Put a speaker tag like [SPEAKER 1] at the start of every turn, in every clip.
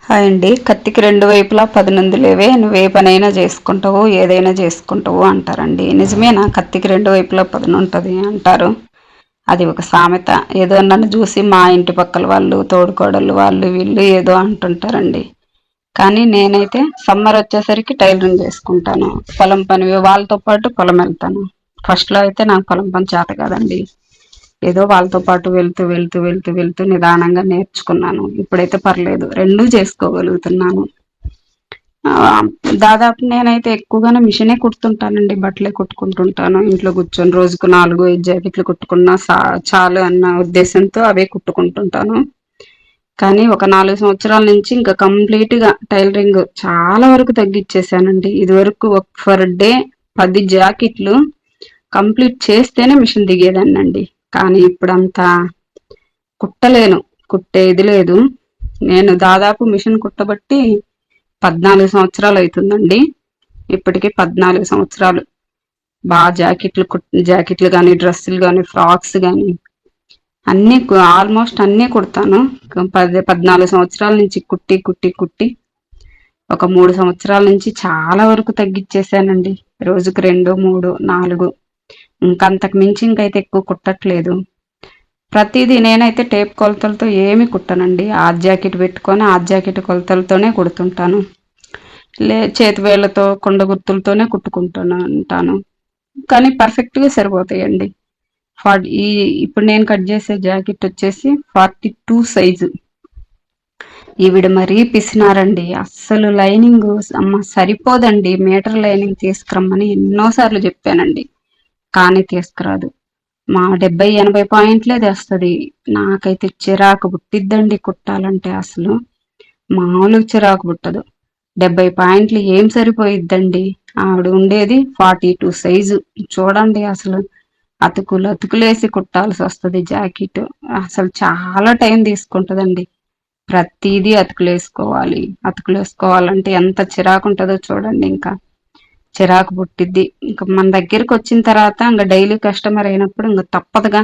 [SPEAKER 1] Hi అండి. కత్తికి రెండు వైపులా పదునుందులేవే, నువ్వే పనైనా చేసుకుంటావు, ఏదైనా చేసుకుంటావు అంటారండి. నిజమేనా? కత్తికి రెండు వైపులా పదునుంటుంది అంటారు. అది ఒక సామెత. ఏదో నన్ను చూసి మా ఇంటి పక్కల వాళ్ళు, తోడుకోడళ్ళు వాళ్ళు వీళ్ళు ఏదో అంటుంటారండి. కానీ నేనైతే సమ్మర్ వచ్చేసరికి టైలరింగ్ చేసుకుంటాను. పొలం పని వాళ్ళతో పాటు పొలం వెళ్తాను. ఫస్ట్లో అయితే నాకు పొలం పని చేత కాదండి. ఏదో వాళ్ళతో పాటు వెళ్తూ వెళ్తూ వెళ్తూ వెళ్తూ నిదానంగా నేర్చుకున్నాను. ఇప్పుడైతే పర్లేదు, రెండూ చేసుకోగలుగుతున్నాను. ఆ, దాదాపు నేనైతే ఎక్కువగానే మిషనే కుడుతుంటానండి. బట్టలే కుట్టుకుంటుంటాను. ఇంట్లో కూర్చొని రోజుకు 4-5 జాకెట్లు కుట్టుకున్నా చాలు అన్న ఉద్దేశంతో అవే కుట్టుకుంటుంటాను. కానీ ఒక 4 సంవత్సరాల నుంచి ఇంకా కంప్లీట్ గా టైలరింగ్ చాలా వరకు తగ్గించేసానండి. ఇది వరకు పర్ డే 10 జాకెట్లు కంప్లీట్ చేస్తేనే మిషన్ దిగేదాన్నండి. కానీ ఇప్పుడంతా కుట్టలేను, కుట్టేది లేదు. నేను దాదాపు మిషన్ కుట్టబట్టి 14 సంవత్సరాలు అవుతుందండి. ఇప్పటికి 14 సంవత్సరాలు బాగా జాకెట్లు కానీ, డ్రెస్సులు కానీ, ఫ్రాక్స్ కానీ అన్నీ ఆల్మోస్ట్ అన్నీ కుడతాను. 14 సంవత్సరాల నుంచి కుట్టి కుట్టి కుట్టి ఒక 3 సంవత్సరాల నుంచి చాలా వరకు తగ్గించేసానండి. రోజుకు 2, 3, 4 ఇంకంతకు మించి ఇంకైతే ఎక్కువ కుట్టట్లేదు. ప్రతిదీ నేనైతే టేప్ కొలతలతో ఏమి కుట్టనండి. ఆ జాకెట్ పెట్టుకొని ఆ జాకెట్ కొలతలతోనే కుడుతుంటాను. చేతి వేళ్లతో కొండ గుర్తులతోనే కుట్టుకుంటాను. కానీ పర్ఫెక్ట్గా సరిపోతాయండి. ఇప్పుడు నేను కట్ చేసే జాకెట్ వచ్చేసి 42 సైజు. ఈవిడ మరీ పిసినారండి. అస్సలు లైనింగ్ సరిపోదండి. మీటర్ లైనింగ్ తీసుకురమ్మని ఎన్నోసార్లు చెప్పానండి. కానీ తీసుకురాదు. మా 70-80 పాయింట్లే తెస్తుంది. నాకైతే చిరాకు పుట్టిద్దండి కుట్టాలంటే. అసలు మామూలుగా చిరాకు పుట్టదు. 70 పాయింట్లు ఏం సరిపోయిద్దండి. ఆవిడ ఉండేది 42 సైజు. చూడండి, అసలు అతుకులేసి కుట్టాల్సి వస్తుంది జాకెట్. అసలు చాలా టైం తీసుకుంటుందండి. ప్రతిదీ అతుకులేసుకోవాలంటే ఎంత చిరాకు ఉంటుందో చూడండి. ఇంకా చిరాకు పుట్టిద్ది. ఇంకా మన దగ్గరికి వచ్చిన తర్వాత ఇంకా డైలీ కస్టమర్ అయినప్పుడు ఇంకా తప్పదుగా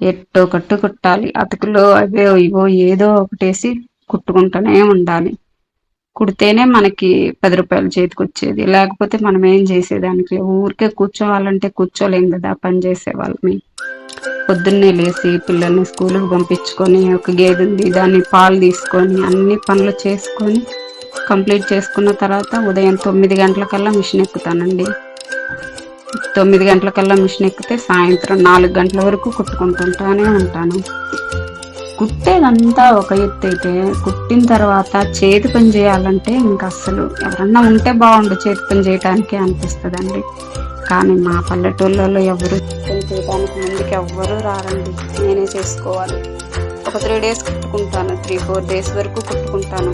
[SPEAKER 1] ఎట్టో కట్టు కుట్టాలి. అతుకులో అవో ఇవో ఏదో ఒకటేసి కుట్టుకుంటూనే ఉండాలి. కుడితేనే మనకి 10 రూపాయలు చేతికి వచ్చేది. లేకపోతే మనం ఏం చేసేదానికి? ఊరికే కూర్చోవాలంటే కూర్చోలేం కదా పని చేసే వాళ్ళని. పొద్దున్నే లేచి పిల్లల్ని స్కూల్కి పంపించుకొని, ఒక గేదె ఉంది దాన్ని పాలు తీసుకొని అన్ని పనులు చేసుకొని కంప్లీట్ చేసుకున్న తర్వాత ఉదయం 9 గంటలకల్లా మిషన్ ఎక్కుతానండి. 9 గంటలకల్లా మిషన్ ఎక్కితే సాయంత్రం 4 గంటల వరకు కుట్టుకుంటుంటానే ఉంటాను. కుట్టేదంతా ఒక ఎత్తు అయితే, కుట్టిన తర్వాత చేతి పని చేయాలంటే ఇంకా అస్సలు ఎవరన్నా ఉంటే బాగుండు చేతి పని చేయడానికి అనిపిస్తుందండి. కానీ మా పల్లెటూళ్ళలో ఎవరు పని చేయడానికి ముందుకు ఎవ్వరూ రారండి. నేనే చేసుకోవాలి. ఒక 3 days కుట్టుకుంటాను, 3-4 days వరకు కుట్టుకుంటాను.